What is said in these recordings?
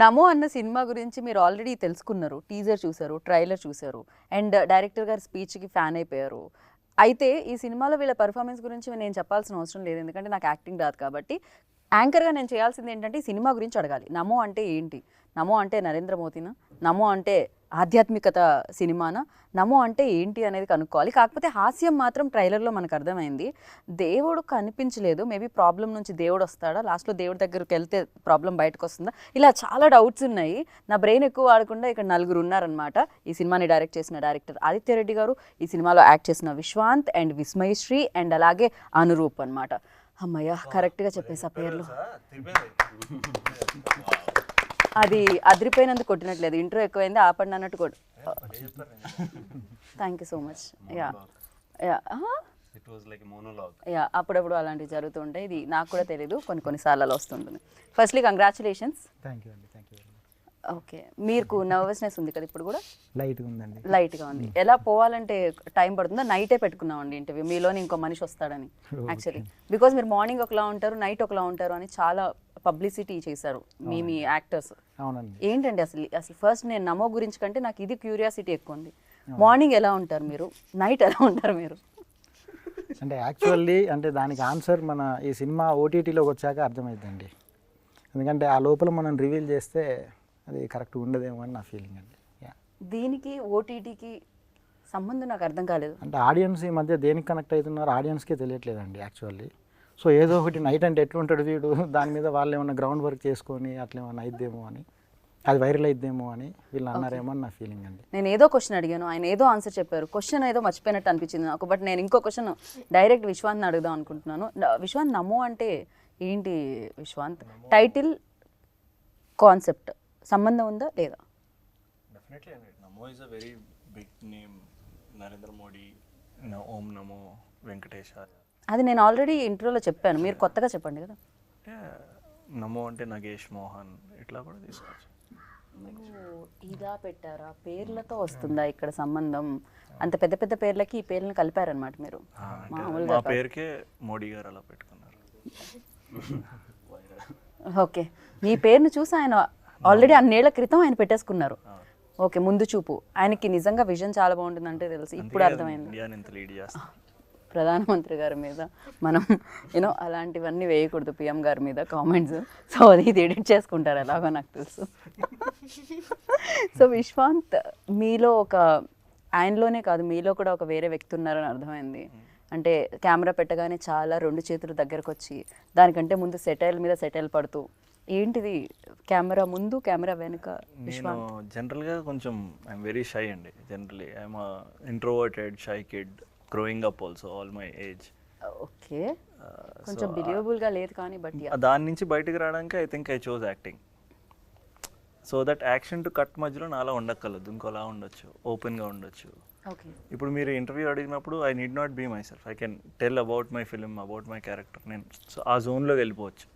నమో అన్న సినిమా గురించి మీరు ఆల్రెడీ తెలుసుకున్నారు, టీజర్ చూసారు, ట్రైలర్ చూసారు, అండ్ డైరెక్టర్ గారి స్పీచ్కి ఫ్యాన్ అయిపోయారు. అయితే ఈ సినిమాలో వీళ్ళ పర్ఫార్మెన్స్ గురించి నేను చెప్పాల్సిన అవసరం లేదు, ఎందుకంటే నాకు యాక్టింగ్ రాదు. కాబట్టి యాంకర్గా నేను చేయాల్సింది ఏంటంటే ఈ సినిమా గురించి అడగాలి. నమో అంటే ఏంటి? నమో అంటే నరేంద్ర మోదీనా? నమో అంటే ఆధ్యాత్మికత సినిమానా? నమో అంటే ఏంటి అనేది కనుక్కోవాలి. కాకపోతే హాస్యం మాత్రం ట్రైలర్లో మనకు అర్థమైంది. దేవుడు కనిపించలేదు, మేబీ ప్రాబ్లం నుంచి దేవుడు వస్తాడా, లాస్ట్లో దేవుడి దగ్గరికి వెళ్తే ప్రాబ్లం బయటకు వస్తుందా, ఇలా చాలా డౌట్స్ ఉన్నాయి. నా బ్రెయిన్ ఎక్కువ వాడకుండా ఇక్కడ నలుగురు ఉన్నారనమాట. ఈ సినిమాని డైరెక్ట్ చేసిన డైరెక్టర్ ఆదిత్య రెడ్డి గారు, ఈ సినిమాలో యాక్ట్ చేసిన విశ్వాంత్ అండ్ విస్మయశ్రీ అండ్ అలాగే అనురూప్ అనమాట. అమ్మయ్య, కరెక్ట్గా చెప్పేసా పేర్లు. అది అదిరిపోయినందుకు కొట్టినట్లేదు, ఇంట్రో ఎక్కువైంది ఆపండి అన్నట్టు కొట్టు. Thank you so much. Yeah yeah yeah అప్పుడప్పుడు అలాంటివి జరుగుతుంటాయి. ఇది నాకు కూడా తెలీదు, కొన్నిసార్లు అలా వస్తుంటుంది. Firstly congratulations. థ్యాంక్ యూ అండి, థ్యాంక్ యూ. ఓకే, మీకు నర్వస్నెస్ ఉంది కదా ఇప్పుడు కూడా? లైట్గా ఉందండి. లైట్గా ఉంది. ఎలా పోవాలంటే టైం పడుతుందా? నైటే పెట్టుకున్నామండి ఇంటర్వ్యూ, మీలోని ఇంకో మనిషి వస్తాడని. యాక్చువల్లీ బికాజ్ మీరు మార్నింగ్ ఒకలా ఉంటారు, నైట్ ఒకలా ఉంటారు అని చాలా పబ్లిసిటీ చేశారు మీ యాక్టర్స్. అవునండి. ఏంటండి అసలు ఫస్ట్ నేను నమో గురించి కంటే నాకు ఇది క్యూరియాసిటీ ఎక్కువ ఉంది. మార్నింగ్ ఎలా ఉంటారు మీరు, నైట్ ఎలా ఉంటారు మీరు? అంటే యాక్చువల్లీ అంటే దానికి ఆన్సర్ మన ఈ సినిమా ఓటీటీలోకి వచ్చాక అర్థమైందండి. ఎందుకంటే ఆ లోపల మనం రివీల్ చేస్తే అది కరెక్ట్ ఉండదేమో అని నా ఫీలింగ్ అండి. దీనికి ఓటీటీకి సంబంధం నాకు అర్థం కాలేదు. అంటే ఆడియన్స్ ఈ మధ్య దేనికి కనెక్ట్ అవుతున్నారు ఆడియన్స్కే తెలియట్లేదండి యాక్చువల్లీ. సో ఏదో ఒకటి నైట్ అంటే ఎట్లుంటాడు వీడు, దాని మీద వాళ్ళు ఏమన్నా గ్రౌండ్ వర్క్ చేసుకొని అట్లా ఏమన్నా అయిద్దేమో అని, అది వైరల్ అయిద్దేమో అని వీళ్ళు అన్నారేమో అని నా ఫీలింగ్ అండి. నేను ఏదో క్వశ్చన్ అడిగాను, ఆయన ఏదో ఆన్సర్ చెప్పారు. క్వశ్చన్ ఏదో మర్చిపోయినట్టు అనిపించింది నాకు. బట్ నేను ఇంకో క్వశ్చన్ డైరెక్ట్ విశ్వాంత్ని అడుగుదాం అనుకుంటున్నాను. విశ్వాంత్, నమో అంటే ఏంటి విశ్వాంత్? టైటిల్, కాన్సెప్ట్ సంబంధం ఉందా లేదా? డెఫినెట్లీ అండి. Namo is a very big name. Narendra Modi, ఓం నమో వెంకటేశాయ. అది నేను ఆల్రెడీ ఇంట్రోలో చెప్పాను, మీరు కొత్తగా చెప్పండి కదా. నమో అంటే నగేష్ మోహన్, ఇట్లా కూడా తీసుకోవచ్చు. ఇదా పెట్టారా? పేర్లతో వస్తుందా ఇక్కడ సంబంధం? అంత పెద్ద పెద్ద పేర్లకి ఈ పేర్లను కలిపారనమాట మీరు. మా పేరుకే మోడీ గారు అలా పెట్టుకున్నారు. ఓకే, మీ పేరును చూసి ఆయన ఆల్రెడీ అన్నేళ్ల క్రితం ఆయన పెట్టేసుకున్నారు. ఓకే, ముందు చూపు. ఆయనకి నిజంగా విజన్ చాలా బాగుంటుందంటే తెలుసు, ఇప్పుడు అర్థమైంది. ప్రధానమంత్రి గారి మీద మనం అలాంటివన్నీ వేయకూడదు, పిఎం గారి మీద కామెంట్స్. సో అది ఇది ఎడిట్ చేసుకుంటారు ఎలాగో నాకు తెలుసు. సో విశ్వాంత్, మీలో ఆయనలోనే కాదు మీలో కూడా ఒక వేరే వ్యక్తి ఉన్నారని అర్థమైంది. అంటే కెమెరా పెట్టగానే చాలా రెండు చేతులు దగ్గరకు వచ్చి, దానికంటే ముందు సెటైల్ మీద సెటైల్ పడుతూ, ఏంటిది కెమెరా ముందు కెమెరా వెనుక? నేను జనరల్గా కొంచెం ఐఎమ్ వెరీ షై అండి. Generally I'm introverted shy kid growing up also all my age. Okay, కొంచెం బిలీవబుల్గా లేదు కానీ బట్ దాని నుంచి బయటకు రావడానికి I think I chose acting. So that action to cut మధ్యలో నాలా ఉండక్కర్లేదు, ఇంకోలా ఉండొచ్చు, ఓపెన్గా ఉండొచ్చు. ఇప్పుడు మీరు ఇంటర్వ్యూ అడిగినప్పుడు I need not be myself, I can tell about my film, about my character. నేను సో ఆ జోన్లో వెళ్ళిపోవచ్చు.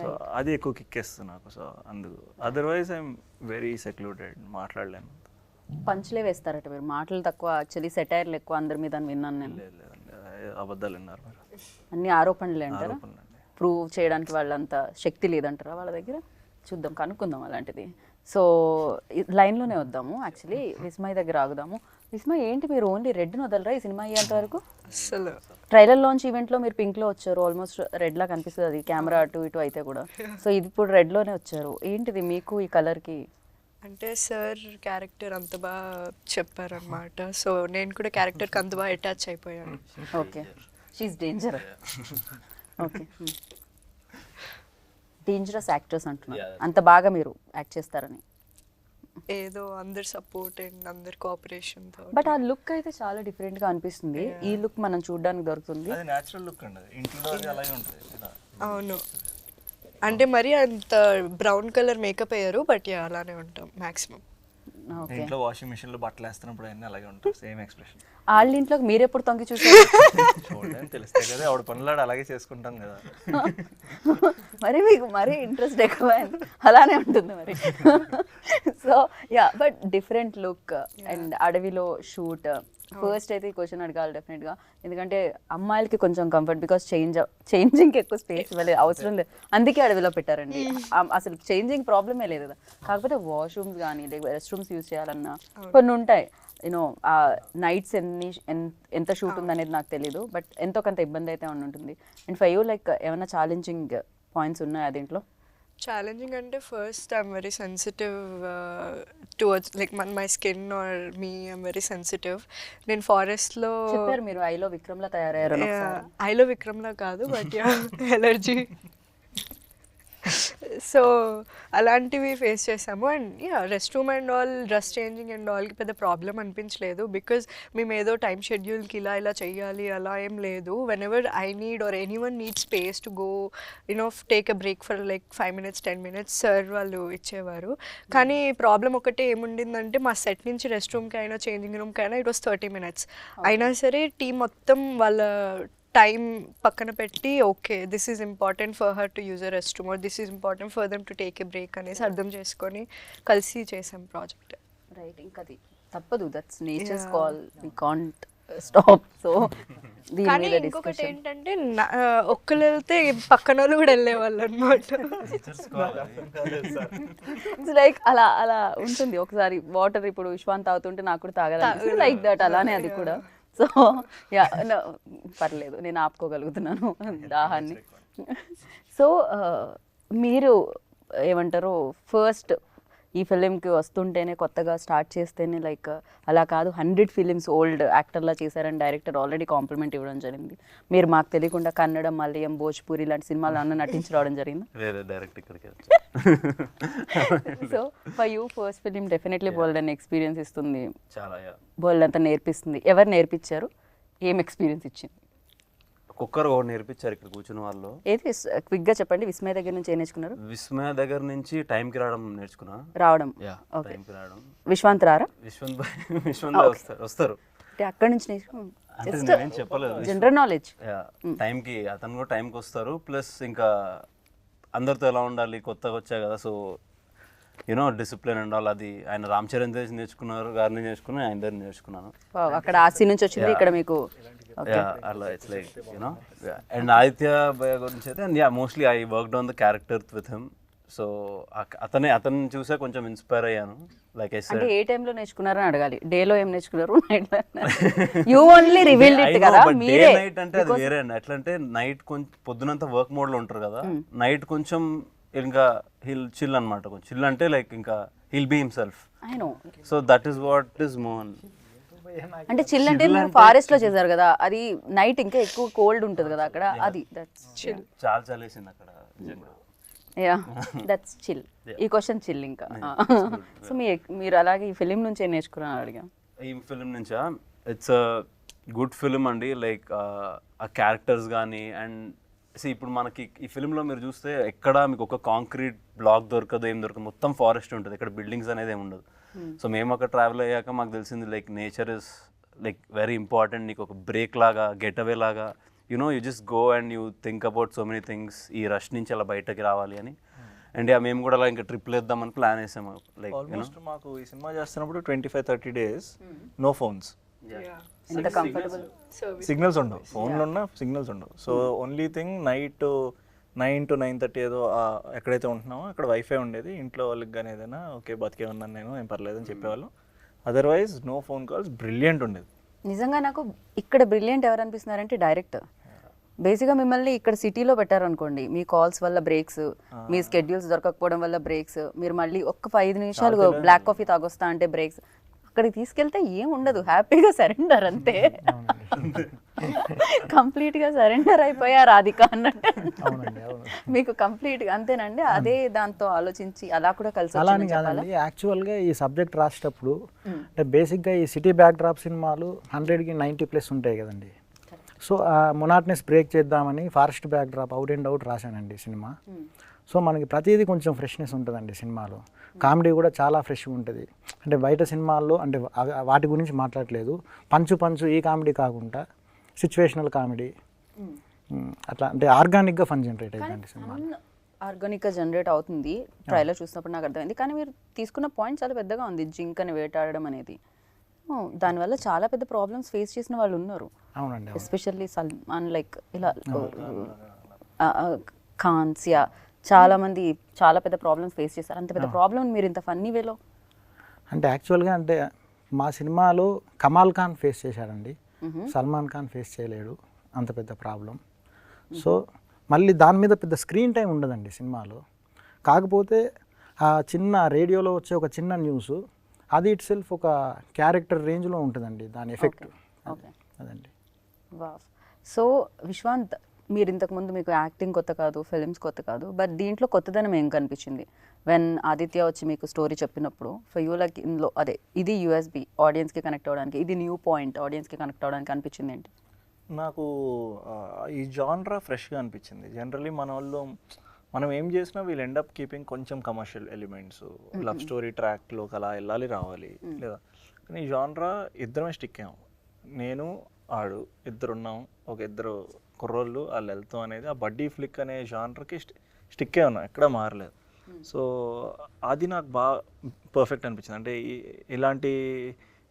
సో అది ఎక్కువ కిక్కేస్తుంది నాకు. సో అందుకు అదర్వైజ్ ఐఎమ్ వెరీ సెక్లూడెడ్, మాట్లాడలేను. పంచులే వేస్తారట మీరు, మాటలు తక్కువ, యాక్చువల్లీ సెటైర్లు ఎక్కువ అందరి మీద విన్నాను నేను. లేదండి, అబద్ధాలు విన్నారు మీరు. అన్ని ఆరోపణలే అంటారా? ప్రూవ్ చేయడానికి వాళ్ళంత శక్తి లేదంటారా వాళ్ళ దగ్గర? చూద్దాం, కనుక్కుందాం అలాంటిది. సో లైన్లోనే వద్దాము, యాక్చువల్లీ విస్మయ్ దగ్గర ఆగుదాము. విస్మయ్, ఏంటి మీరు ఓన్లీ రెడ్ని వదలరా ఈ సినిమా అయ్యేంత వరకు? అసలు ట్రైలర్ లాంచ్ ఈవెంట్లో మీరు పింక్లో వచ్చారు, ఆల్మోస్ట్ రెడ్లా కనిపిస్తుంది అది కెమెరా అటు ఇటు అయితే కూడా. సో ఇది ఇప్పుడు రెడ్లోనే వచ్చారు, ఏంటిది మీకు ఈ కలర్కి? అంటే సార్ క్యారెక్టర్ అంత బాగా చెప్పారనమాట. సో నేను కూడా క్యారెక్టర్కి అంత బాగా అటాచ్ అయిపోయాను. Okay, she's danger. Okay, dangerous actors అంటున్నారు, అంత బాగా మీరు యాక్ట్ చేస్తారని. ఏదో అందరు సపోర్ట్ అండ్ అందరు కోఆపరేషన్. బట్ ఆ లుక్ అయితే చాలా డిఫరెంట్గా అనిపిస్తుంది. ఈ లుక్ మనం చూడడానికి దొరుకుతుంది. అది న్యాచురల్ లుక్ అండి, ఇంట్లో అలాగే ఉంటుంది. అవును, అంటే మరి అంత బ్రౌన్ కలర్ మేకప్ అయ్యారు, బట్ అలానే ఉంటాం మ్యాక్సిమం. ఇంట్లో వాషింగ్ మిషన్ లో బట్టలు వేస్తున్నప్పుడు అన్నీ అలాగే ఉంటాయి, సేమ్ ఎక్స్ప్రెషన్. వాళ్ళ ఇంట్లోకి మీరెప్పుడు తొంగి చూసారు? చూడడానికి తెలుస్తాయి కదా, ఆవిడ పనులాడు అలాగే చేసుకుంటాం కదా. మరి మీకు మరీ ఇంట్రెస్ట్ ఎక్కువైంది, అలానే ఉంటుంది మరి. So yeah, but different look and అడవిలో షూట్, ఫస్ట్ అయితే ఈ క్వశ్చన్ అడగాలి డెఫినెట్గా, ఎందుకంటే అమ్మాయిలకి కొంచెం కంఫర్ట్, బికాస్ చేంజింగ్కి ఎక్కువ స్పేస్ ఇవ్వలేదు, అవసరం లేదు, అందుకే అడవిలో పెట్టారండి. అసలు చేంజింగ్ ప్రాబ్లమే లేదు కదా. కాకపోతే వాష్రూమ్స్ కానీ రెస్ట్ రూమ్స్ యూజ్ చేయాలన్నా కొన్ని ఉంటాయి, యూనో నైట్స్ ఎంత షూట్ ఉందనేది నాకు తెలీదు, బట్ ఎంతో కొంత ఇబ్బంది అయితే ఉంటుంది. అండ్ ఫర్ యూ లైక్ ఏమైనా ఛాలెంజింగ్ పాయింట్స్ ఉన్నాయా దీంట్లో? ఛాలెంజింగ్ అంటే first I'm very sensitive towards like my skin or me I'm very sensitive. నేను ఫారెస్ట్లో చెప్పారు మీరు ఐలో విక్రమ్లా తయారయ్యారు. ఐలో విక్రమ్లా కాదు, బట్ ఎలర్జీ. సో అలాంటివి ఫేస్ చేసాము. And rest room and all, dress changing and ఆల్కి పెద్ద ప్రాబ్లం అనిపించలేదు, బికాజ్ మేము ఏదో టైం షెడ్యూల్కి ఇలా చెయ్యాలి అలా ఏం లేదు. When ever I need or any one need space to go take a break for like 5 minutes 10 minutes sir వాళ్ళు ఇచ్చేవారు. కానీ ప్రాబ్లం ఒకటే ఏముండిందంటే మా సెట్ నుంచి రెస్ట్ రూమ్కి అయినా చేంజింగ్ రూమ్కి అయినా ఇట్ వాస్ 30 minutes. అయినా సరే టీం మొత్తం వాళ్ళ టైం పక్కన పెట్టి okay this is important for her to use a rest room or this is important for them to take a break అనేసి అర్థం చేసుకొని కలిసి చేసాం ప్రాజెక్ట్. రైట్, ఇంకా అది తప్పదు, that's nature's call, we can't stop. So కానీ ఇంకొకటి ఏంటంటే ఒక్కరు వెళ్తే పక్కన వాళ్ళు కూడా వెళ్ళేవాళ్ళు అనమాట. ఇట్స్ లైక్ అలా అలా ఉంటుంది. ఒకసారి వాటర్ ఇప్పుడు విశ్వాంత్ తాగుతుంటే నాకు కూడా తాగాలి, లైక్ దట్, అలానే అది కూడా. సో యా, పర్లేదు, నేను ఆపుకోగలుగుతున్నాను దాహాన్ని. సో మీరు ఏమంటారు, ఫస్ట్ ఈ ఫిలింకి వస్తుంటేనే కొత్తగా స్టార్ట్ చేస్తేనే లైక్ అలా కాదు 100 films ఓల్డ్ యాక్టర్లా చేశారని డైరెక్టర్ ఆల్రెడీ కాంప్లిమెంట్ ఇవ్వడం జరిగింది. మీరు మాకు తెలియకుండా కన్నడం, మలయాళం, భోజ్పూరి లాంటి సినిమాలు అన్న నటించి రావడం జరిగింది. So for you first film definitely bold అని ఎక్స్పీరియన్స్ ఇస్తుంది, బోల్డ్ అంతా నేర్పిస్తుంది. ఎవరు నేర్పించారు, ఏం ఎక్స్పీరియన్స్ ఇచ్చింది? ఒక్కొక్కరు ఒకటి నేర్పించారు ఇక్కడ కూర్చున్న వాళ్ళు. ఏది క్విక్గా చెప్పండి. విస్మయ దగ్గర నుంచి ఏం నేర్చుకున్నారు? విస్మయ దగ్గర నుంచి టైంకి రావడం నేర్చుకున్నా. రావడం, టైంకి రావడం. విశ్వాంత్ రారా? విశ్వంత్ వస్తారు. అక్కడి నుంచి నేనేం చెప్పలేదు, జనరల్ నాలెడ్జ్. టైంకి అతను కూడా టైంకి వస్తారు. ప్లస్ ఇంకా అందరితో ఎలా ఉండాలి, కొత్తగా వచ్చా కదా, సో డిసిప్లిన్ అండ్ ఆల్, అది ఆయన రామ్ చరణ్ తేజ్ నేర్చుకున్నారు, గారిని నేర్చుకుని ఆయన దగ్గర నేర్చుకున్నాను. అక్కడ ఆర్సీ నుంచి వచ్చింది, ఇక్కడ మీకు అలా ఇట్స్ లైక్ అండ్ ఆదిత్య భయ్య గురించి అయితే mostly I worked on the character with him. So అతన్ని చూసే కొంచెం ఇన్స్పైర్ అయ్యాను. లైక్ ఐ సెడ్, ఏ టైంలో నేర్చుకున్నారని అడగాలి. డేలో ఏం నేర్చుకున్నారు, యు ఓన్లీ రివీల్డ్ ఇట్ కదా. మీరే నైట్ అంటే అది వేరే అండి. ఎట్లా అంటే నైట్ కొంచెం పొద్దునంతా వర్క్ మోడ్ లో ఉంటారు కదా, నైట్ కొంచెం ఇంకా హిల్ చిల్ అనమాట. కొంచెం చిల్ అంటే లైక్ ఇంకా he'll be himself. I know. So that is what is Mohan. అంటే చిల్ అంటే మీరు ఫారెస్ట్ లో చేశారు కదా, అది నైట్ ఇంకా ఎక్కువ కోల్డ్ ఉంటుంది కదా అక్కడ, అది దట్స్ చిల్. చాలా చలేసింది అక్కడ. Yeah, that's chill. ఈ క్వశ్చన్ చిల్ ఇంకా. సో మీరు అలాగే ఈ ఫిలిం నుంచి ఏం నేర్చుకున్నాను అడిగా. ఈ ఫిలిం నుంచా, ఇట్స్ అ గుడ్ ఫిలిం అండి. లైక్ ఆ క్యారెక్టర్స్ కానీ అండ్ ఇప్పుడు మనకి ఈ ఫిలింలో మీరు చూస్తే ఎక్కడ మీకు ఒక కాంక్రీట్ బ్లాక్ దొరకదు, ఏం దొరకదు, మొత్తం ఫారెస్ట్ ఉంటుంది. ఇక్కడ బిల్డింగ్స్ అనేది ఏమి ఉండదు. సో మేము అక్కడ ట్రావెల్ అయ్యాక మాకు తెలిసింది like nature is like very important. నీకు ఒక బ్రేక్ లాగా, గెట్ అవే లాగా, you just go and you think about so many things. ఈ రష్ నుంచి అలా బయటకి రావాలి అని. అండ్ మేము కూడా అలా ఇంకా ట్రిప్లు వేద్దామని ప్లాన్ వేసాము. లైక్ ఆల్మోస్ట్ మాకు ఈ సినిమా చేస్తున్నప్పుడు 25-30 days నో ఫోన్స్, సిగ్నల్స్ ఉండవు, ఫోన్లు ఉన్నా సిగ్నల్స్ ఉండవు. So only thing night 9 to 9:30 ఏదో ఎక్కడైతే ఉంటున్నామో అక్కడ వైఫై ఉండేది. ఇంట్లో వాళ్ళకి కానీ ఏదైనా ఓకే బతికే ఉన్నాను నేను, ఏం పర్లేదు అని చెప్పేవాళ్ళు. Otherwise no phone calls. Brilliant ఉండేది నిజంగా. నాకు ఇక్కడ బ్రిలియంట్ ఎవరు అనిపిస్తున్నారంటే డైరెక్టర్. బేసిక్గా మిమ్మల్ని ఇక్కడ సిటీలో పెట్టారనుకోండి, మీ కాల్స్ వల్ల బ్రేక్స్, మీ స్కెడ్యూల్స్ దొరకకపోవడం వల్ల బ్రేక్స్, మీరు మళ్ళీ ఒక్క 5 నిమిషాలు బ్లాక్ కాఫీ తాగొస్తా అంటే బ్రేక్స్. అక్కడికి తీసుకెళ్తే ఏం ఉండదు, హ్యాపీగా సరెండర్ అంతే. కంప్లీట్గా సరెండర్ అయిపోయా రాధిక అన్నట్టు. మీకు కంప్లీట్గా అంతేనండి. అదే దాంతో ఆలోచించి అలా కూడా కలిసి అలా అని కాదండి. యాక్చువల్గా ఈ సబ్జెక్ట్ రాసేటప్పుడు అంటే బేసిక్గా ఈ సిటీ బ్యాక్ డ్రాప్ సినిమాలు 100కి 90+ ఉంటాయి కదండి. సో ఆ మొనాట్నెస్ బ్రేక్ చేద్దామని forest backdrop out and out రాశానండి సినిమా. సో మనకి ప్రతిదీ కొంచెం ఫ్రెష్నెస్ ఉంటుందండి సినిమాలో. కామెడీ కూడా చాలా ఫ్రెష్గా ఉంటుంది. అంటే బయట సినిమాల్లో అంటే వాటి గురించి మాట్లాడలేదు, పంచు ఈ కామెడీ కాకుండా సిచ్యువేషనల్ కామెడీ అట్లా, అంటే ఆర్గానిక్గా ఫన్ జనరేట్ అయిందండి సినిమా. ఆర్గానిక్గా జనరేట్ అవుతుంది ట్రైలర్ చూసినప్పుడు నాకు అర్థమైంది. కానీ మీరు తీసుకున్న పాయింట్ చాలా పెద్దగా ఉంది, జింక్ అని వేటాడడం అనేది. దానివల్ల చాలా పెద్ద ప్రాబ్లమ్స్ ఫేస్ చేసిన వాళ్ళు ఉన్నారు, అవునండి అవును. ఎస్పెషల్లీ సల్మాన్ లైక్ ఇలా ఖాన్స్ యా చాలా మంది చాలా పెద్ద ప్రాబ్లమ్స్ ఫేస్ చేశారు. అంత పెద్ద ప్రాబ్లమ్ మీరు ఇంత ఫన్నీ వేలో అంటే యాక్చువల్గా అంటే మా సినిమాలో కమాల్ ఖాన్ ఫేస్ చేశాడండి, సల్మాన్ ఖాన్ ఫేస్ చేయలేడు అంత పెద్ద ప్రాబ్లం. సో మళ్ళీ దాని మీద పెద్ద స్క్రీన్ టైం ఉండదండి సినిమాలో. కాకపోతే ఆ చిన్న రేడియోలో వచ్చే ఒక చిన్న న్యూస్ అది ఇట్ సెల్ఫ్ ఒక క్యారెక్టర్ రేంజ్లో ఉంటుందండి దాని ఎఫెక్ట్. అదండి. వావ్. సో విశ్వాంత్, మీరు ఇంతకుముందు మీకు యాక్టింగ్ కొత్త కాదు, ఫిలిమ్స్ కొత్త కాదు, బట్ దీంట్లో కొత్తదనం ఏం కనిపించింది వెన్ ఆదిత్య వచ్చి మీకు స్టోరీ చెప్పినప్పుడు ఫర్ యూ లైక్ ఇందులో అదే ఇది యూఎస్బి ఆడియన్స్కి కనెక్ట్ అవ్వడానికి, ఇది న్యూ పాయింట్ ఆడియన్స్కి కనెక్ట్ అవ్వడానికి అనిపించింది ఏంటి? నాకు ఈ జాన్రా ఫ్రెష్గా అనిపించింది. జనరలీ మన వాళ్ళు మనం ఏం చేసినా వీల్ ఎండ్ అప్ కీపింగ్ కొంచెం కమర్షియల్ ఎలిమెంట్స్, లవ్ స్టోరీ ట్రాక్లోకి అలా వెళ్ళాలి రావాలి లేదా. కానీ ఈ జాన్రా ఇద్దరమే స్టిక్ అయ్యాం, నేను ఆడు ఇద్దరున్నాం, ఒక ఇద్దరు కుర్రోళ్ళు వాళ్ళు వెళ్తాం అనేది ఆ బడ్డీ ఫ్లిక్ అనే జాన్రాకి స్టిక్కే ఉన్నాం, ఎక్కడ మారలేదు. సో అది నాకు బాగా పర్ఫెక్ట్ అనిపించింది. అంటే ఇలాంటి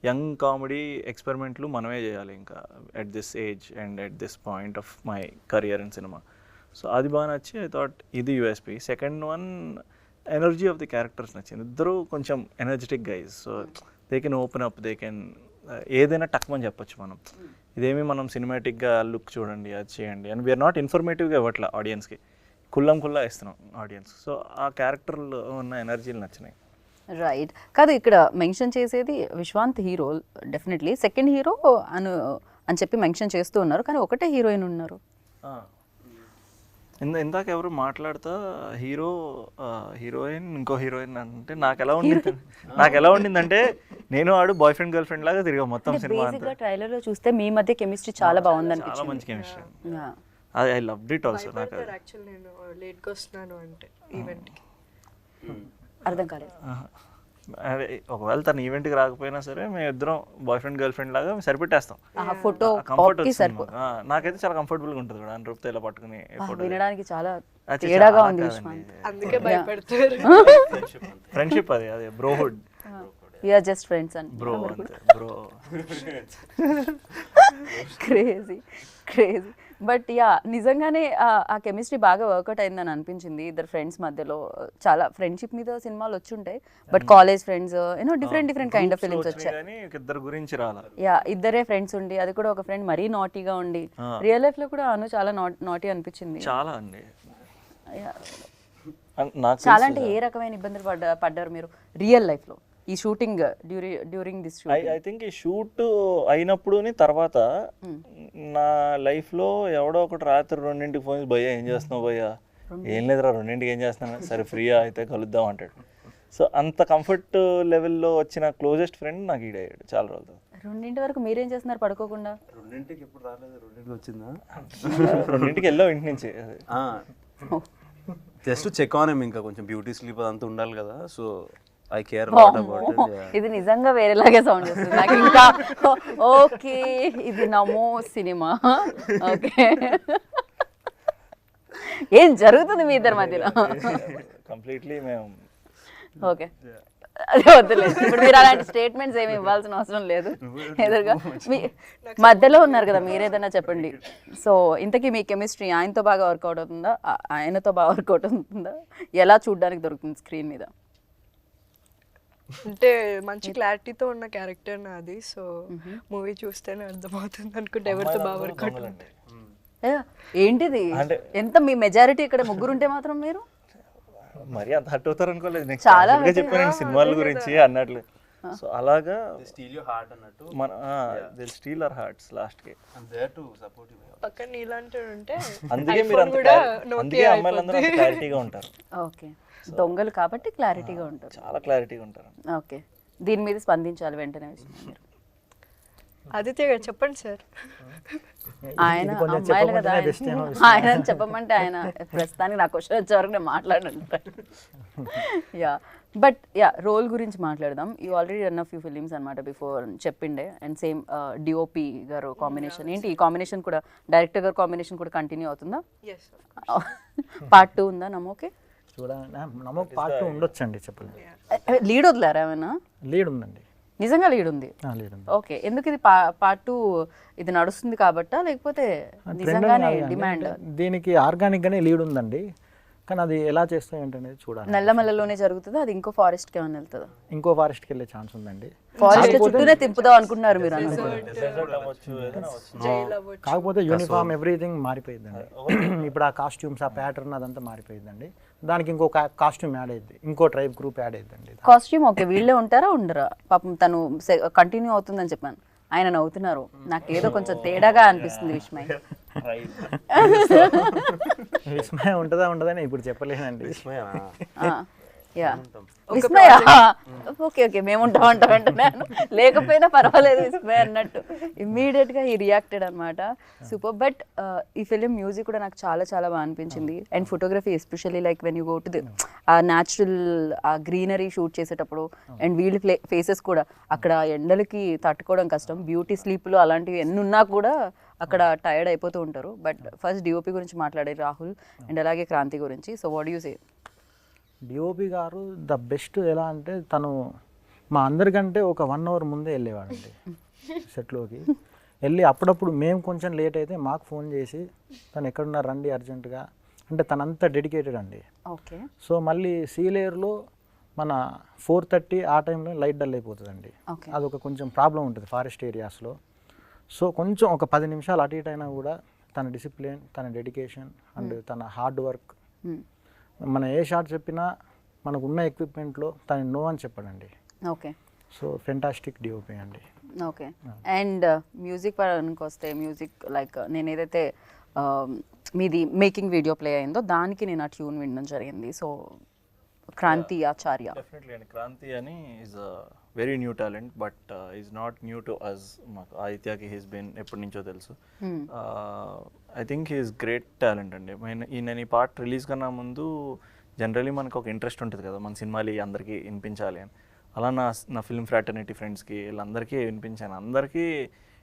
యంగ్ కామెడీ ఎక్స్పెరిమెంట్లు మనమే చేయాలి ఇంకా at this age and at this point of my career in cinema. So అది బాగా నచ్చి ఐ థాట్ ఇది USP. Second one energy of the characters నచ్చింది. ఇద్దరు కొంచెం energetic guys, so they can open up, they can ఏదైనా టక్మని చెప్పొచ్చు మనం. ఇదేమి మనం సినిమాటిక్గా లుక్ చూడండి అది చేయండి అని వీఆర్ నాట్ ఇన్ఫర్మేటివ్గా ఇవ్వట్లే ఆడియన్స్కి, కుల్లా ఇస్తున్నాం ఆడియన్స్. సో ఆ క్యారెక్టర్లో ఉన్న ఎనర్జీలు నచ్చినాయి. రైట్. కాదు ఇక్కడ మెన్షన్ చేసేది Vishwanth hero definitely, second hero అని చెప్పి మెన్షన్ చేస్తూ ఉన్నారు, కానీ ఒకటే హీరోయిన్ ఉన్నారు. ఇందాక ఎవరు మాట్లాడుతా హీరోయిన్ ఇంకో హీరోయిన్ అంటే నాకు ఎలా ఉండిందంటే నేను ఆడు బాయ్ ఫ్రెండ్ గర్ల్ ఫ్రెండ్ లాగా తిరిగా మొత్తం సినిమా అంతా. ట్రైలర్ లో చూస్తే మీ మధ్య కెమిస్ట్రీ చాలా బాగుంది చాలా మంచి chemistry. Yeah. I loved it also. నాకు యాక్చువల్ నేను లేట్గా వస్తున్నాను అంటే ఈవెంట్కి అర్థం కాలేదు. అదే ఒకవేళ తన ఈవెంట్కి రాకపోయినా సరే మేము ఇద్దరం బాయ్ ఫ్రెండ్ గర్ల్ ఫ్రెండ్ లాగా సరిపెట్టేస్తాం. ఫోటో కంఫర్ట్ నాకైతే చాలా కంఫర్టబుల్గా ఉంటుంది కూడా రూపుతో ఇలా పట్టుకుని ఫోటో. వినడానికి చాలా తేడాగా ఉంది విశ్వాంత్. అందుకే భయపడతారు. ఫ్రెండ్షిప్ అదే బ్రోహుడ్. We are just friends and bro అంతే బ్రో. క్రేజీ బట్ యా నిజంగానే ఆ కెమిస్ట్రీ బాగా వర్కౌట్ అయిందని అనిపించింది ఇద్దరు ఫ్రెండ్స్ మధ్యలో. చాలా ఫ్రెండ్షిప్ మీద సినిమాలు వచ్చి ఉంటాయి, but college friends you know different kind of films వచ్చాయి. ఇద్దరు గురించి రాలా. యా ఇద్దరే ఫ్రెండ్స్ ఉండి, అది కూడా ఒక ఫ్రెండ్ మరీ నాటీగా ఉండి. రియల్ లైఫ్ లో కూడా అను చాలా నాటీ అనిపించింది. చాలా అండి. చాలా అంటే ఏ రకమైన ఇబ్బందులు పడ్డారు మీరు రియల్ లైఫ్ లో ఈ shooting during this shoot? I think ఈ షూట్ అయినప్పుడు తర్వాత నా లైఫ్లో ఎవడో ఒకటి రాత్రి 2ంటికి ఫోన్ చేసి భయ్యా ఏం చేస్తున్నావు భయ్యా, ఏం లేదురా 2ంటికి ఏం చేస్తున్నాను, సరే ఫ్రీయా అయితే కలుద్దాం అంటాడు. సో అంత కంఫర్ట్ లెవెల్లో వచ్చిన క్లోజెస్ట్ ఫ్రెండ్ నాకు ఈడయ్యాడు చాలా రోజులు. 2 వరకు మీరేం చేస్తున్నారు పడుకోకుండా? 2ంటికి ఎప్పుడు రాలేదు, 2ంటికి వచ్చిందా? 2ంటికి వెళ్ళావు ఇంటి నుంచి. జస్ట్ చెక్ ఆన్ ఏం, ఇంకా కొంచెం బ్యూటీ స్లీప్ అదంతా ఉండాలి కదా, సో ఐ కేర్. ఇది నిజంగా వేరేలాగే సౌండ్ చేస్తుంది నాకు. ఇంకా ఓకే ఇది నమో సినిమా. ఓకే ఏం జరుగుతుంది మీ ఇద్దరి మధ్యలో? కంప్లీట్లీ మేము ఓకే అదే వద్దులేదు. ఇప్పుడు మీరు అలాంటి స్టేట్మెంట్స్ ఏమి ఇవ్వాల్సిన అవసరం లేదు. ఎదురుగా మీ మధ్యలో ఉన్నారు కదా, మీరేదన్నా చెప్పండి. సో ఇంతకీ మీ కెమిస్ట్రీ ఆయనతో బాగా వర్కౌట్ అవుతుందా, ఆయనతో బాగా వర్కౌట్ అవుతుందా, ఎలా చూడడానికి దొరుకుతుంది స్క్రీన్ మీద? అంటే మంచి క్లారిటీతో ఉన్న క్యారెక్టర్ నాది, సో మూవీ చూస్తేనే అర్థమవుతుంది అనుకుంటే ఎవరితో బాగా వర్కౌట్ ఉంటాయి. ఏంటిది ఎంత మీ మెజారిటీ ఇక్కడ ముగ్గురుంటే మాత్రం మీరు మరి అంత హట్ అవుతారు అనుకోలేదు. నెక్స్ట్ చాలా చెప్పాను సినిమాల గురించి అన్నట్లు. సో అలాగా స్టీల్ యువర్ హార్ట్ అన్నట్టు మన dil steal our hearts last కి. పక్కన ఇలాంటి ఉంటే అందుకే మీరు అందుకే అమ్మాయిలందరూ క్లారిటీగా ఉంటారు. ఓకే దొంగలు కాబట్టి క్లారిటీగా ఉంటారు, చాలా క్లారిటీగా ఉంటారు. ఓకే దీని మీద స్పందించాలి వెంటనే మీరు. ఆదిత్య గారు చెప్పండి సార్. ఆయన అమ్మాయిలు కదా, ఆయన చెప్పమంటే ఆయన ప్రస్తుతానికి నా క్వశ్చన్ వచ్చే వరకు నేను మాట్లాడంటాను. యా బట్ యా రోల్ గురించి మాట్లాడదాం. You already run of few films అనమాట బిఫోర్ చెప్పిండే, అండ్ సేమ్ డిఓపి గారు కాంబినేషన్ ఏంటి, ఈ కాంబినేషన్ కూడా డైరెక్టర్ గారు కాంబినేషన్ కూడా కంటిన్యూ అవుతుందా? పార్ట్ 2 ఉందా నమోకే? చూడండి నమోక్ పార్ట్ 2 ఉండొచ్చండి, చెప్పలేదు. లీడ్ వదిలేరా ఏమైనా? లీడ్ ఉందండి. నిజంగా లీడ్ ఉంది. లేదండి. ఓకే, ఎందుకు ఇది పార్ట్ 2 ఇది నడుస్తుంది కాబట్టా లేకపోతే నిజంగానే డిమాండ్? దీనికి ఆర్గానిక్గానే లీడ్ ఉందండి, కానీ అది ఎలా చేస్తాయి ఏంటనేది చూడాలి. నల్లమల్లలోనే జరుగుతుందా, అది ఇంకో ఫారెస్ట్కి ఏమైనా వెళ్తుందా? ఇంకో ఫారెస్ట్కి వెళ్ళే ఛాన్స్ ఉందండి. ఫారెస్ట్ చుట్టూనే తిప్పుదాం అనుకుంటున్నారు మీరు అన్నది. కాకపోతే యూనిఫామ్ ఎవ్రీథింగ్ మారిపోయిందండి. ఇప్పుడు ఆ కాస్ట్యూమ్స్, ఆ ప్యాటర్న్ అదంతా మారిపోయిందండి. దానికి ఇంకో కాస్ట్యూమ్ యాడ్ అయ్యింది, ఇంకో ట్రైబ్ గ్రూప్ యాడ్ అయ్యిందండి. కాస్ట్యూమ్ ఓకే, వీళ్ళే ఉంటారా ఉండరా? పాపం తను కంటిన్యూ అవుతుందని చెప్పాను, ఆయన నవ్వుతున్నారు. నాకు ఏదో కొంచెం తేడాగా అనిపిస్తుంది విస్మయ్. విస్మయ ఉంటుందా ఉండదని ఇప్పుడు చెప్పలేనండి. యా విస్మయ, ఓకే ఓకే మేము ఉంటాం అంటున్నాను, లేకపోయినా పర్వాలేదు విస్మయ్ అన్నట్టు ఇమ్మీడియట్ గా ఈ రియాక్టెడ్ అనమాట. సూపర్. బట్ ఈ ఫిలిం మ్యూజిక్ కూడా నాకు చాలా చాలా బాగా అనిపించింది. And photography especially like when you go to the ఆ న్యాచురల్ ఆ గ్రీనరీ షూట్ చేసేటప్పుడు, అండ్ వీళ్ళ ఫేసెస్ కూడా అక్కడ ఎండలకి తట్టుకోవడం కష్టం, బ్యూటీ స్లీప్లు అలాంటివి ఎన్ని ఉన్నా కూడా అక్కడ టైర్డ్ అయిపోతూ ఉంటారు. బట్ ఫస్ట్ డిఓపి గురించి మాట్లాడే రాహుల్ అండ్ అలాగే క్రాంతి గురించి. So what you say? DOP గారు ద బెస్ట్. ఎలా అంటే తను మా అందరికంటే ఒక 1 hour ముందే వెళ్ళేవాడండి సెట్లోకి. వెళ్ళి అప్పుడప్పుడు మేము కొంచెం లేట్ అయితే మాకు ఫోన్ చేసి తను ఎక్కడున్నారు రండి అర్జెంటుగా అంటే, తనంతా డెడికేటెడ్ అండి. ఓకే. సో మళ్ళీ సీలేయర్లో మన 4:30 ఆ టైంలో లైట్ డల్ అయిపోతుందండి. అదొక కొంచెం ప్రాబ్లం ఉంటుంది ఫారెస్ట్ ఏరియాస్లో. సో కొంచెం ఒక 10 నిమిషాలు అటు ఇటు అయినా కూడా తన డిసిప్లిన్, తన డెడికేషన్ అండ్ తన హార్డ్ వర్క్, మన ఏ షాట్ చెప్పినా మనకు ఉన్న ఎక్విప్మెంట్లో తను నో అని చెప్పాడండి. ఓకే. సో ఫెంటాస్టిక్ డిఓపి అండి. ఓకే. అండ్ మ్యూజిక్ పరానికి వస్తే, మ్యూజిక్ లైక్ నేను ఏదైతే మీది మేకింగ్ వీడియో ప్లే అయిందో దానికి నేను ఆ ట్యూన్ వినడం జరిగింది. సో క్రాంతి ఆచార్య. డెఫినెట్లీ అండి. క్రాంతి అని is very new talent, but is not new to us. మాకు ఆదిత్యకి హీస్ బీన్ ఎప్పటి నుంచో తెలుసు. I think he's great talent అండి. నేను ఈ పార్ట్ రిలీజ్ కన్నా ముందు జనరలీ మనకు ఒక ఇంట్రెస్ట్ ఉంటుంది కదా, మన సినిమాలు అందరికీ వినిపించాలి అని. అలా నా ఫిల్మ్ ఫ్రాటర్నిటీ ఫ్రెండ్స్కి వీళ్ళందరికీ వినిపించాను. అందరికీ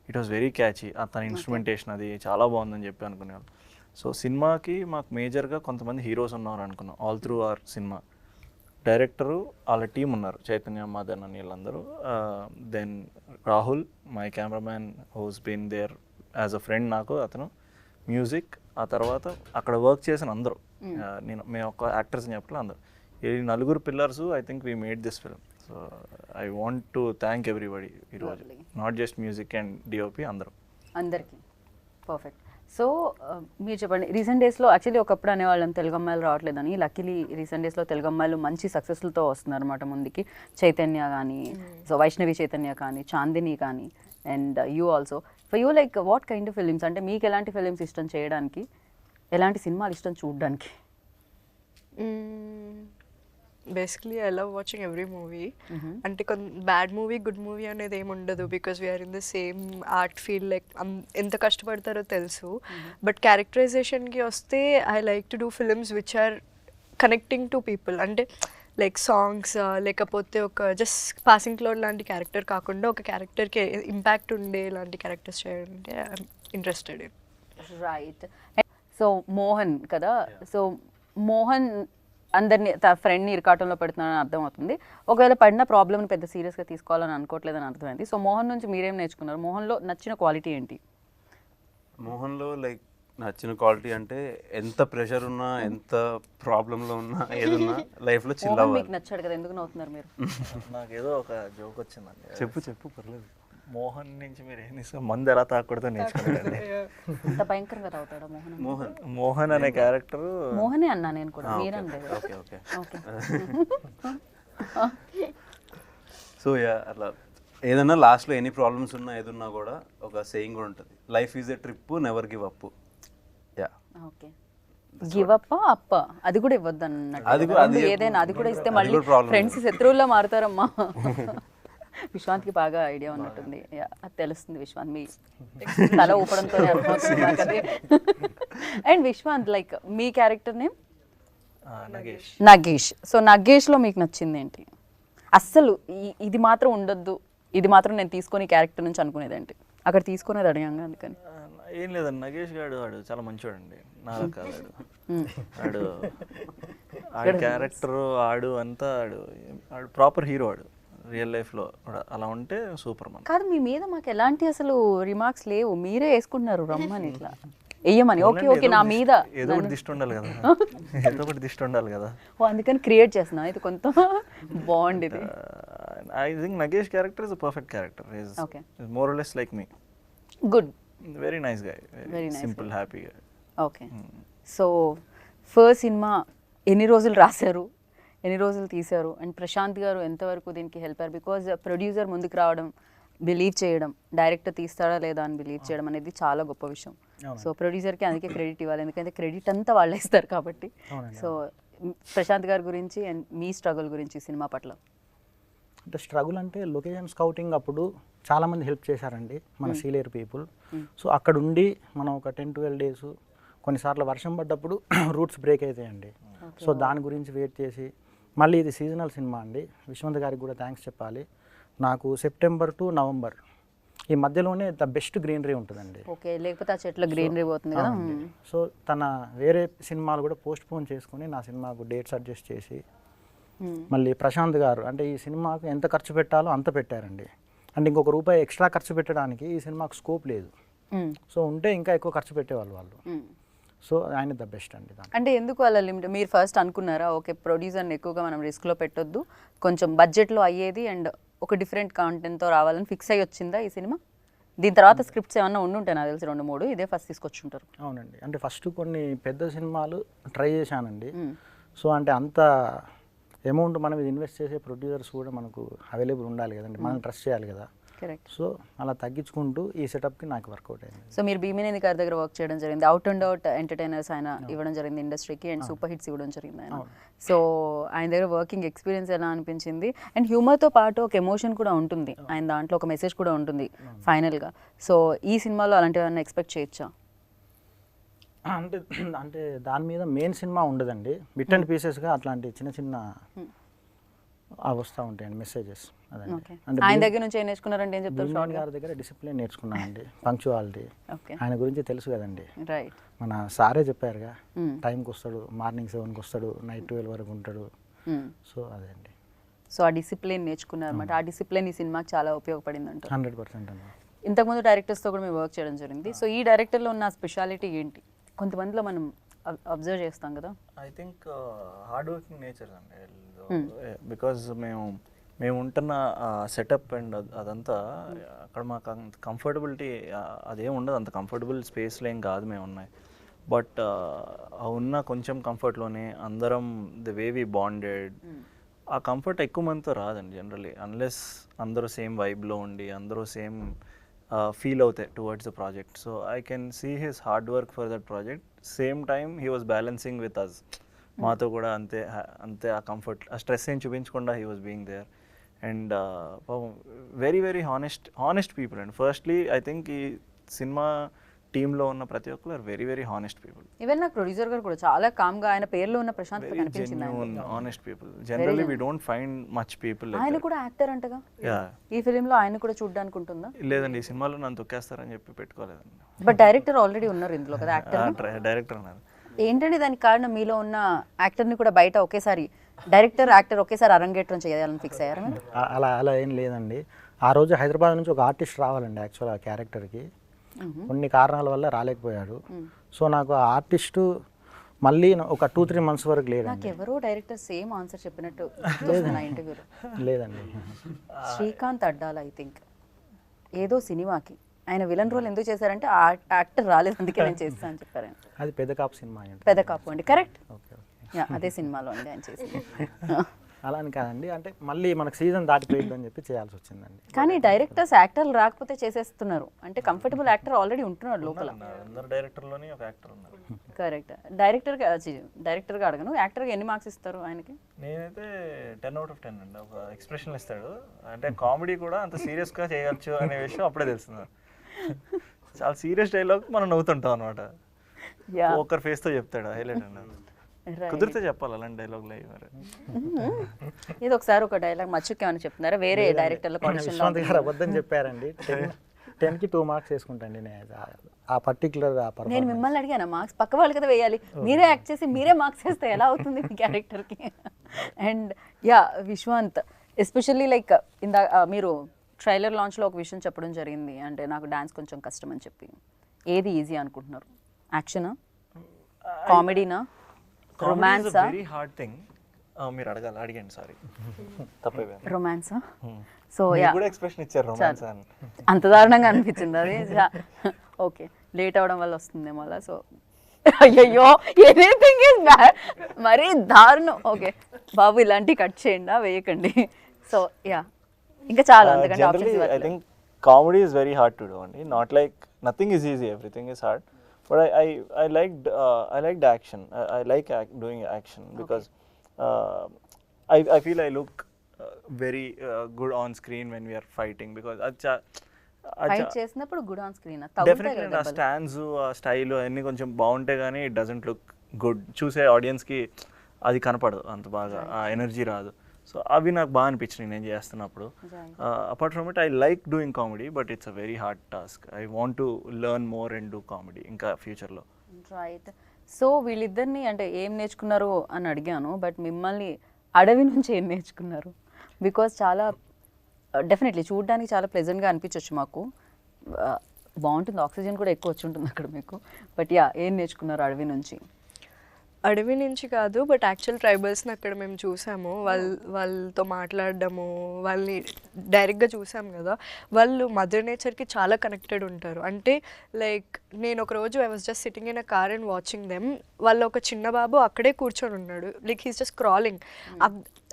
ఇట్ వాస్ వెరీ క్యాచీ. తన ఇన్స్ట్రుమెంటేషన్ అది చాలా బాగుందని చెప్పి అనుకునేవాళ్ళు. సో సినిమాకి మాకు మేజర్గా కొంతమంది హీరోస్ ఉన్నారు అనుకున్నాం all through our cinema. Director వాళ్ళ టీం ఉన్నారు, చైతన్య, మదన్ అని వీళ్ళందరూ. Then Rahul, my cameraman who's been there as a friend నాకు, అతను మ్యూజిక్. ఆ తర్వాత అక్కడ వర్క్ చేసిన అందరూ, మేము ఒక యాక్టర్స్ అని చెప్పలేదు, అందరూ ఈ 4 pillars I think we made this film. So I want to thank everybody ఈరోజు, not just music and DOP, అందరికీ. పర్ఫెక్ట్. సో మీరు చెప్పండి, రీసెంట్ డేస్లో యాక్చువల్లీ ఒకప్పుడు అనేవాళ్ళం తెలుగు అమ్మాయిలు రావట్లేదని, లక్కీలీ రీసెంట్ డేస్లో తెలుగు అమ్మాయిలు మంచి సక్సెస్లతో వస్తున్నారు అనమాట ముందుకి. చైతన్య కానీ, సో వైష్ణవి చైతన్య కానీ, చాందిని కానీ, and you also. For you like what kind of films, అంటే మీకు ఎలాంటి ఫిలిమ్స్ ఇష్టం చేయడానికి, ఎలాంటి సినిమాలు ఇష్టం చూడడానికి? Basically I love watching every movie. అంటే బ్యాడ్ మూవీ, గుడ్ మూవీ అనేది ఏమి ఉండదు, because we're in the same art field. Like ఎంత కష్టపడతారో తెలుసు. బట్ క్యారెక్టరైజేషన్కి వస్తే I like to do films which are connecting to people. అంటే లైక్ సాంగ్స్, లేకపోతే ఒక జస్ట్ పాసింగ్ క్లౌడ్ లాంటి క్యారెక్టర్ కాకుండా ఒక క్యారెక్టర్కి ఇంపాక్ట్ ఉండే లాంటి క్యారెక్టర్స్ చేయాలంటే I'm interested in. Right. So Mohan కదా, సో మోహన్ అందరినీ ఫ్రెండ్ని ఇరకాటంలో పెడుతున్నానని అర్థమవుతుంది. ఒకవేళ పడిన ప్రాబ్లమ్ని పెద్ద సీరియస్గా తీసుకోవాలని అనుకోవట్లేదని అర్థమైంది. సో మోహన్ నుంచి మీరేం నేర్చుకున్నారు? మోహన్లో నచ్చిన క్వాలిటీ ఏంటి? మోహన్లో లైక్ నచ్చిన క్వాలిటీ అంటే ఎంత ప్రెషర్ ఉన్నా, ఎంత ప్రాబ్లంలో ఉన్నా, ఏదున్నా లైఫ్లో చిల్ అవ్వాలి. మీకు నచ్చాడు కదా, ఎందుకు నవ్వుతున్నారు మీరు? నాకేదో ఒక జోక్ వచ్చిందండి. చెప్పు పర్లేదు. మోహన్ నుంచి మీరు ఏం తీసుకో, మందు ఎలా తాకూడదో నేర్చుకున్నారండి. అంత భయంకరంగా తాగుతాడా మోహన్? మోహన్ అనే క్యారెక్టర్ మోహనే అన్నా నేను కూడా, మీరంటే. ఓకే. సో అట్లా ఏదన్నా లాస్ట్లో ఎన్ని ప్రాబ్లమ్స్ ఉన్నా, ఏదున్నా కూడా ఒక సేయింగ్ కూడా ఉంటుంది, life is a trip, never give up. Okay. Give up అప్ప అది కూడా ఇవ్వద్దు అన్నట్టు. ఏదైనా అది కూడా ఇస్తే మళ్ళీ ఫ్రెండ్స్ శత్రువుల్లో మారుతారమ్మా. విశ్వాంత్కి బాగా ఐడియా ఉన్నట్టుంది, అది తెలుస్తుంది. విశ్వాంత్ మీ తల ఊపడంతో అర్థమవుతుంది. అండ్ విశ్వాంత్ లైక్ మీ క్యారెక్టర్ నేమ్ నగేష్. సో నగేష్లో మీకు నచ్చింది ఏంటి? అస్సలు ఇది మాత్రం ఉండొద్దు, ఇది మాత్రం నేను తీసుకొని క్యారెక్టర్ నుంచి అనుకునేదేంటి? అక్కడ తీసుకునేది అడిగాను అందుకని. ఏం లేదండి, నగేష్ గారు వాడు చాలా మంచివాడండి. నాలా కాదు ఆడు క్యారెక్టర్, ఆడు అంతా ఆడు ప్రాపర్ హీరో. రియల్ లైఫ్లో కూడా అలా ఉంటే సూపర్ మన. కాదు మీ మీద మాకు ఎలాంటి అసలు రిమార్క్స్ లేవు, మీరే వేసుకుంటున్నారు రమ్మని ఇట్లా వెయ్యమని. ఓకే ఓకే నా మీద ఏదో ఒకటి దిష్టి ఉండాలి కదా, ఏదో ఒకటి దిష్టి ఉండాలి కదా. ఓ అందుకని క్రియేట్ చేస్తున్నా, ఇది కొంత బాగుండేది. I think Nagesh character is a perfect character. Okay. Is more or less like me. Good. Very nice guy, Very very nice simple happy guy. Okay. So first cinema ఎన్ని రోజులు రాశారు, ఎన్ని రోజులు తీశారు, అండ్ ప్రశాంత్ గారు ఎంతవరకు దీనికి హెల్ప్ అయ్యారు? బికాజ్ ప్రొడ్యూసర్ ముందుకు రావడం, బిలీవ్ చేయడం, డైరెక్టర్ తీస్తాడా లేదా అని బిలీవ్ చేయడం అనేది చాలా గొప్ప విషయం. సో ప్రొడ్యూసర్కి అందుకే క్రెడిట్ ఇవ్వాలి, ఎందుకంటే క్రెడిట్ అంతా వాళ్ళే ఇస్తారు కాబట్టి. సో ప్రశాంత్ గారి గురించి అండ్ మీ స్ట్రగుల్ గురించి సినిమా పట్ల. అంటే స్ట్రగుల్ అంటే లొకేషన్ స్కౌటింగ్ అప్పుడు చాలామంది హెల్ప్ చేశారండి మన సీనియర్ పీపుల్. సో అక్కడ ఉండి మనం ఒక 10-12 డేస్, కొన్నిసార్లు వర్షం పడ్డప్పుడు రూట్స్ బ్రేక్ అవుతాయండి. సో దాని గురించి వెయిట్ చేసి, మళ్ళీ ఇది సీజనల్ సినిమా అండి. విశ్వంత్ గారికి కూడా థ్యాంక్స్ చెప్పాలి. నాకు సెప్టెంబర్ టు నవంబర్ ఈ మధ్యలోనే ద బెస్ట్ గ్రీనరీ ఉంటుందండి. ఓకే, లేకపోతే ఆ చెట్ల గ్రీనరీ పోతుంది కదా. సో తన వేరే సినిమాలు కూడా పోస్ట్ పోన్ చేసుకుని నా సినిమాకు డేట్స్ అడ్జస్ట్ చేసి, మళ్ళీ ప్రశాంత్ గారు అంటే ఈ సినిమాకు ఎంత ఖర్చు పెట్టాలో అంత పెట్టారండి. అంటే ఇంకొక రూపాయి ఎక్స్ట్రా ఖర్చు పెట్టడానికి ఈ సినిమాకు స్కోప్ లేదు. సో ఉంటే ఇంకా ఎక్కువ ఖర్చు పెట్టేవాళ్ళు వాళ్ళు. సో ఆయన ద బెస్ట్ అండి. అంటే ఎందుకు అలా లిమిట్? మీరు ఫస్ట్ అనుకున్నారా ఓకే ప్రొడ్యూసర్ని ఎక్కువగా మనం రిస్క్లో పెట్టొద్దు, కొంచెం బడ్జెట్లో అయ్యేది అండ్ ఒక డిఫరెంట్ కాంటెంట్తో రావాలని ఫిక్స్ అయ్యి వచ్చిందా ఈ సినిమా? దీని తర్వాత స్క్రిప్ట్స్ ఏమన్నా ఉండుంటాయి నాకు తెలిసి 2-3, ఇదే ఫస్ట్ తీసుకొచ్చుంటారు. అవునండి, అంటే ఫస్ట్ కొన్ని పెద్ద సినిమాలు ట్రై చేశానండి. సో అంటే అంత అమౌంట్ మనం ఇది ఇన్వెస్ట్ చేసే ప్రొడ్యూసర్స్ కూడా మనకు అవైలబుల్ ఉండాలి కదండి, మనం ట్రస్ట్ చేయాలి కదా. కరెక్ట్. సో అలా తగ్గించుకుంటూ ఈ సెటప్కి నాకు వర్కౌట్ అయింది. సో మీరు భీమినేని గారి దగ్గర వర్క్ చేయడం జరిగింది, అవుట్ అండ్ అవుట్ ఎంటర్టైనర్స్ ఆయన ఇవ్వడం జరిగింది ఇండస్ట్రీకి, అండ్ సూపర్ హిట్స్ ఇవ్వడం జరిగింది ఆయన. సో ఆయన దగ్గర వర్కింగ్ ఎక్స్పీరియన్స్ ఎలా అనిపించింది? అండ్ హ్యూమర్తో పాటు ఒక ఎమోషన్ కూడా ఉంటుంది ఆయన దాంట్లో, ఒక మెసేజ్ కూడా ఉంటుంది ఫైనల్గా. సో ఈ సినిమాలో అలాంటివి ఏమైనా ఎక్స్పెక్ట్ చేయొచ్చా? అంటే అంటే దాని మీద మెయిన్ సినిమా ఉండదండి, బిట్ అండ్ పీసెస్గా అట్లాంటి చిన్న చిన్న వస్తూ ఉంటాయండి మెసేజెస్. అదండి. అంటే ఆయన దగ్గర నుంచి ఏం నేర్చుకున్నారంటే ఏం చెప్తారు? భీమన్ గారి దగ్గర డిసిప్లిన్ నేర్చుకున్నానండి, పంక్చువాలిటీ. ఆయన గురించి తెలుసు కదండి, రైట్. మన సారే చెప్పారుగా, టైంకి వస్తాడు, మార్నింగ్ 7కి వస్తాడు, నైట్ 12 వరకు ఉంటాడు. సో అదే అండి. సో ఆ డిసిప్లిన్ నేర్చుకున్నారు అనమాట. ఆ డిసిప్లిన్ ఈ సినిమాకి చాలా ఉపయోగపడింది అంట. 100% అండి. ఇంతకుముందు డైరెక్టర్స్తో కూడా మేము వర్క్ చేయడం జరిగింది. సో ఈ డైరెక్టర్లో ఉన్న స్పెషాలిటీ ఏంటి? కొంతమందిలో మనం అబ్జర్వ్ చేస్తాం కదా. I think hard working nature అండి. బికాజ్ మేము ఉంటున్న సెటప్ అండ్ అదంతా అక్కడ మాకు అంత కంఫర్టబిలిటీ అదేం ఉండదు, అంత కంఫర్టబుల్ స్పేస్లో ఏం కాదు మేము ఉన్నాయి. బట్ ఉన్న కొంచెం కంఫర్ట్లోనే అందరం ద వే వి బాండెడ్, ఆ కంఫర్ట్ ఎక్కువ మందితో రాదండి జనరలీ, అన్లెస్ అందరూ సేమ్ వైబ్లో ఉండి అందరూ సేమ్ ఫీల్ అవుతాయి towards the project. So I can see his hard work for that project. Same time he was balancing with us, మాతో కూడా అంతే అంతే ఆ కంఫర్ట్, ఆ స్ట్రెస్ ఏం చూపించకుండా he was being there. And very very honest people and firstly I think ఈ cinema టీంలో ఉన్న ప్రతి ఒక్కరు are very very honest people. Even నాకు ప్రొడ్యూసర్ గారు కూడా చాలా కామ్గా ఆయన పేరులో ఉన్న ప్రశాంత్ కనిపించింది. Honest people generally we don't find much people. ఆయన కూడా యాక్టర్ అంటగా, ఈ ఫిలింలో ఆయన కూడా చూడడానికి ఉంటుందా? లేదండి, ఈ సినిమాలో నన్ను తొక్కేస్తారని చెప్పి పెట్టుకోలేదండి. బట్ డైరెక్టర్ ఆల్రెడీ ఉన్నారు ఇందులో కదా, యాక్టర్. డైరెక్టర్ ఉన్నారు. ఏంటంటే దానికి కారణం మీలో ఉన్న యాక్టర్ని కూడా బయట ఒకేసారి డైరెక్టర్ యాక్టర్ ఒకేసారి అరంగేట్రం చేయాలని ఫిక్స్ అయ్యారు. అలా అలా ఏం లేదండి. ఆ రోజు హైదరాబాద్ నుంచి ఒక ఆర్టిస్ట్ రావాలండి యాక్చువల్ ఆ క్యారెక్టర్కి, కొన్ని కారణాల వల్ల రాలేకపోయాడు. సో నాకు ఆ ఆర్టిస్టు మళ్ళీ ఒక 2-3 మంత్స్ వరకు లేదండి. నాకు ఎవరో డైరెక్టర్ సేమ్ ఆన్సర్ చెప్పినట్టు నా ఇంటర్వ్యూలో. లేదండి, శ్రీకాంత్ అడ్డాల ఐ థింక్ ఏదో సినిమాకి ఆయన విలన్ రోల్ ఎందుకు చేశారంటే ఆ యాక్టర్ రాలేదు అందుకే నేను చేస్తాను అని చెప్పారు. అది పెద్ద కాపు సినిమా అండి. పెద్ద కాపు అండి, కరెక్ట్. ఓకే ఓకే, అదే సినిమాలో అండి ఆయన చేసింది. అలా అని కాదండి, అంటే మళ్ళీ మనకు సీజన్ దాటిపోయిందని చెప్పి చేయాల్సి వచ్చిందండి. కానీ డైరెక్టర్స్ యాక్టర్లు రాకపోతే చేసేస్తున్నారు అంటే కంఫర్టబుల్ యాక్టర్ ఆల్రెడీ ఉంటున్నాడు లోపల. అందరు డైరెక్టర్లోనే ఒక యాక్టర్ ఉన్నారు. కరెక్ట్. డైరెక్టర్గా అడగను, యాక్టర్గా ఎన్ని మార్క్స్ ఇస్తారు ఆయనకి? నేనైతే 10/10 అండి. ఒక ఎక్స్ప్రెషన్ ఇస్తాడు, అంటే కామెడీ కూడా అంత సీరియస్గా చేయవచ్చు అనే విషయం అప్పుడే తెలుస్తుంది. చాలా సీరియస్ డైలాగ్ మనం నవ్వుతుంటాం అనమాట, ఒకరి ఫేస్తో చెప్తాడు, హైలైట్ అన్నారు. కుదిరితే చెప్పాలి అలాంటి డైలాగ్ లైవ్. మరి ఇది ఒకసారి ఒక డైలాగ్ మచ్చుకేమని చెప్తున్నారా వేరే డైరెక్టర్ల విశ్వంత్ గారు అబద్ధం చెప్పారండి. 10కి 2 మార్క్స్ వేసుకుంటాండి నేను ఆ పర్టికులర్. నేను మిమ్మల్ని అడిగాను మార్క్స్, పక్క వాళ్ళు కదా వేయాలి, మీరే యాక్ట్ చేసి మీరే మార్క్స్ వేస్తే ఎలా అవుతుంది మీ క్యారెక్టర్కి? And yeah Viswant, especially like ఇందా మీరు ట్రైలర్ లాంచ్లో ఒక విషయం చెప్పడం జరిగింది, అంటే నాకు డాన్స్ కొంచెం కష్టం అని చెప్పి. ఏది ఈజీ అనుకుంటున్నారు? యాక్షనా, కామెడీనా, రొమాన్సా? Very hard thing. మీరు అడగండి, సారీ తప్పైపోయింది. రొమాన్సా? సో యా, కూడా ఎక్స్ప్రెషన్ ఇచ్చారు రొమాన్స్ అని. అంత దారుణంగా అనిపించింది అది. ఓకే, లేట్ అవడం వల్ల వస్తుందేమో అలా. సో అయ్యయ్యో, ఎనీథింగ్ ఇస్ బ్యాడ్, మరీ దారుణం. ఓకే బాబు, ఇలాంటివి కట్ చేయండి, వేయకండి. సో యా, ఇంకా చాలా అందుకంటే Generally, I think comedy is very hard to do only. Not like nothing is easy, everything is hard. But I liked action. I like doing action because I feel I look very good on screen when we are fighting because fight చేసినప్పుడు good on screen definitely ఆ stands, ఆ style అన్నీ కొంచెం బాగుంటే కానీ it doesn't look good. చూసే ఆడియన్స్కి అది కనపడదు అంత బాగా, ఆ ఎనర్జీ రాదు. సో అవి నాకు బాగా అనిపించినాయి నేను చేస్తున్నప్పుడు. Apart from it I like doing comedy, but it's a very hard task. I want to learn more and do comedy ఇంకా ఫ్యూచర్లో. రైట్. సో వీళ్ళిద్దరిని అంటే ఏం నేర్చుకున్నారు అని అడిగాను, బట్ మిమ్మల్ని అడవి నుంచి ఏం నేర్చుకున్నారు? బికాజ్ చాలా డెఫినెట్లీ చూడడానికి చాలా ప్లెజెంట్గా అనిపించవచ్చు మాకు, బాగుంటుంది, ఆక్సిజన్ కూడా ఎక్కువ వచ్చి ఉంటుంది అక్కడ మీకు. బట్ యా, ఏం నేర్చుకున్నారు అడవి నుంచి? అడవి నుంచి కాదు, బట్ యాక్చువల్ ట్రైబల్స్ని అక్కడ మేము చూసాము. వాళ్ళతో మాట్లాడడము, వాళ్ళని డైరెక్ట్గా చూసాం కదా. వాళ్ళు మదర్ నేచర్కి చాలా కనెక్టెడ్ ఉంటారు. అంటే లైక్ నేను ఒకరోజు I was just sitting in a car and watching them. వాళ్ళ ఒక చిన్న బాబు అక్కడే కూర్చొని ఉన్నాడు, లైక్ హీస్ జస్ట్ క్రాలింగ్.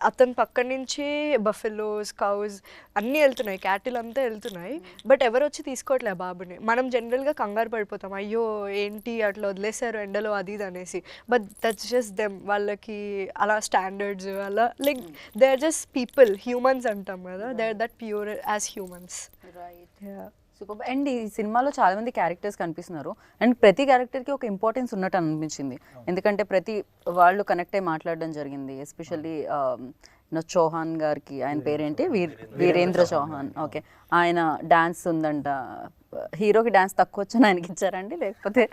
అతని పక్క నుంచి బఫెలోస్, కౌస్ అన్నీ వెళ్తున్నాయి, క్యాటిల్ అంతా వెళ్తున్నాయి, బట్ ఎవరు వచ్చి తీసుకోవట్లే ఆ బాబుని. మనం జనరల్గా కంగారు పడిపోతాం, అయ్యో ఏంటి అట్లా వదిలేశారు ఎండలో అది ఇది అనేసి. But that's just them. వాళ్ళకి అలా స్టాండర్డ్స్ అలా like they are just people, humans అంటాం కదా, they are that pure as humans. Super. And ఈ సినిమాలో చాలా మంది క్యారెక్టర్స్ కనిపిస్తున్నారు, అండ్ ప్రతి క్యారెక్టర్కి ఒక ఇంపార్టెన్స్ ఉన్నట్టు అనిపించింది. ఎందుకంటే ప్రతి వాళ్ళు కనెక్ట్ అయ్యి మాట్లాడడం జరిగింది. ఎస్పెషల్లీ చౌహాన్ గారికి, ఆయన పేరేంటి, వీరేంద్ర చౌహాన్. ఓకే, ఆయన డాన్స్ ఉందంట, హీరోకి డాన్స్ తక్కువ వచ్చని ఆయనకి ఇచ్చారండి, లేకపోతే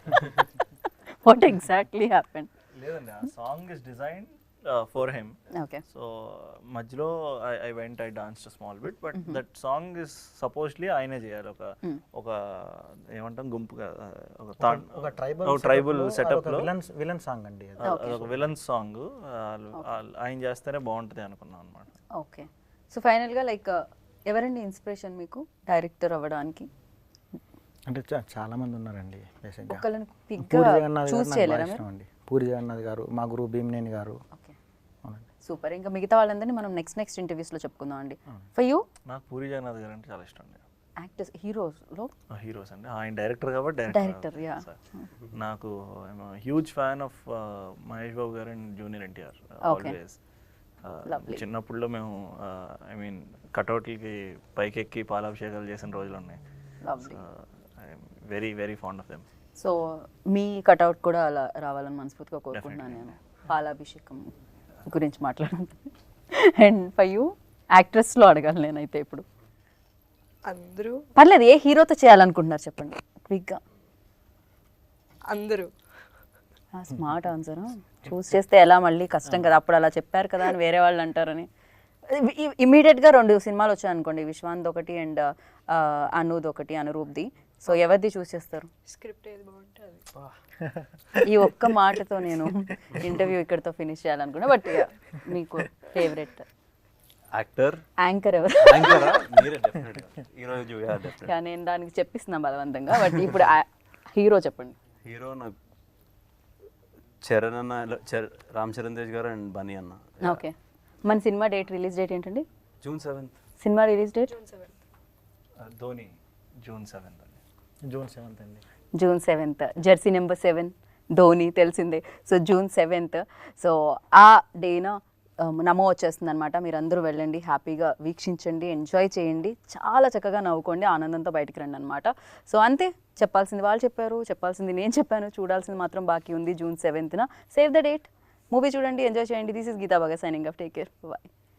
వాట్ ఎగ్జాక్ట్లీ హ్యాపెండ్? లేదండి, ఆ song is design for him. Okay, so మధ్యలో I went, I danced small bit, but that song is supposedly ఆయనే చేయాలి. ఒక ఏమంటాం గుంపుగా, ఒక ట్రైబల్ సెటప్ లో విలన్ సాంగ్ అండి, ఒక విలన్ సాంగ్ ఆయన చేస్తేనే బాగుంటుంది అనుకున్నాం అనమాట. ఓకే. సో ఫైనల్గా లైక్ ఎవరండి ఇన్స్పిరేషన్ మీకు డైరెక్టర్ అవ్వడానికి? అంటే చాలా మంది ఉన్నారండి. బేసిక్గా ఒకళ్ళని పూరి పిక్గా జగన్నాథ్ చూస్ గారు చేయలేరా నాకు మీరు? ఇష్టం అండి. పూరి జగన్నాథ్ గారు, మా గురువు భీమనేని గారు. ఓకే, అవునండి. సూపర్. ఇంకా మిగతా వాళ్ళందరినీ మనం నెక్స్ట్ ఇంటర్వ్యూస్లో చెప్పుకుందాం అండి. ఫర్ యూ నాకు పూరి జగన్నాథ్ గారు అంటే చాలా ఇష్టం అండి. యాక్టర్స్, హీరోస్లో హీరోస్ అండి, ఆయన డైరెక్టర్ కాబట్టి డైరెక్టర్. యా, నాకు huge fan of Mahesh Babu గారు అండ్ జూనియర్ ఎన్టీఆర్ ఆల్వేస్. చిన్నప్పుడులో మేము ఐ మీన్ కటౌట్లకి పైకెక్కి పాలాభిషేకాలు చేసిన రోజులు ఉన్నాయి. Very very fond of them. So me cutout కూడా అలా రావాలని మనస్ఫూర్తిగా కోరుకుంటున్నాను నేను. పాలాభిషేకం గురించి మాట్లాడాను. అండ్ ఫర్ యూ యాక్ట్రెస్లో అడగాలి నేనైతే ఇప్పుడు. అందరూ పర్లేదు, ఏ హీరోతో చేయాలనుకుంటున్నారు చెప్పండి క్విక్గా. అందరూ. Smart answer. చూస్ చేస్తే ఎలా, మళ్ళీ కష్టం కదా, అప్పుడు అలా చెప్పారు కదా అని వేరే వాళ్ళు అంటారని. ఇమీడియట్గా 2 సినిమాలు వచ్చాయి అనుకోండి, విశ్వాంత్ ఒకటి అండ్ అనూద్ ఒకటి, అనురూప్ది. సో ఎవరిది చూస్ చేస్తారు? స్క్రిప్ట్ ఏది బాగుంటే అది. ఈ ఒక్క మాటతో నేను ఇంటర్వ్యూ ఇక్కడితో ఫినిష్ చేయాలనుకున్నా. బట్ మీకు ఫేవరెట్ యాక్టర్, యాంకర్ ఎవరు? నేను దానికి చెప్పిస్తున్నా బలవంతంగా. బట్ ఇప్పుడు హీరో చెప్పండి. హీరో నాకు చరణ్ అన్న, రామ్ చరణ్ తేజ్ గారు అండ్ బనీ అన్న. ఓకే, మన సినిమా రిలీజ్ డేట్ ఏంటండి? June 7th. Cinema release date Dhoni June 7th అండి. June 7th. Jersey number 7 Dhoni తెలిసిందే. So June 7th. సో ఆ డేన నమో వచ్చేస్తుంది అనమాట. మీరందరూ వెళ్ళండి, హ్యాపీగా వీక్షించండి, ఎంజాయ్ చేయండి, చాలా చక్కగా నవ్వుకోండి, ఆనందంతో బయటికి రండి అనమాట. సో అంతే, చెప్పాల్సింది వాళ్ళు చెప్పారు, చెప్పాల్సింది నేను చెప్పాను, చూడాల్సింది మాత్రం బాకీ ఉంది. June 7th. Save the date, movie చూడండి, ఎంజాయ్ చేయండి. This is Geetha Bhagat signing off. Take care, bye.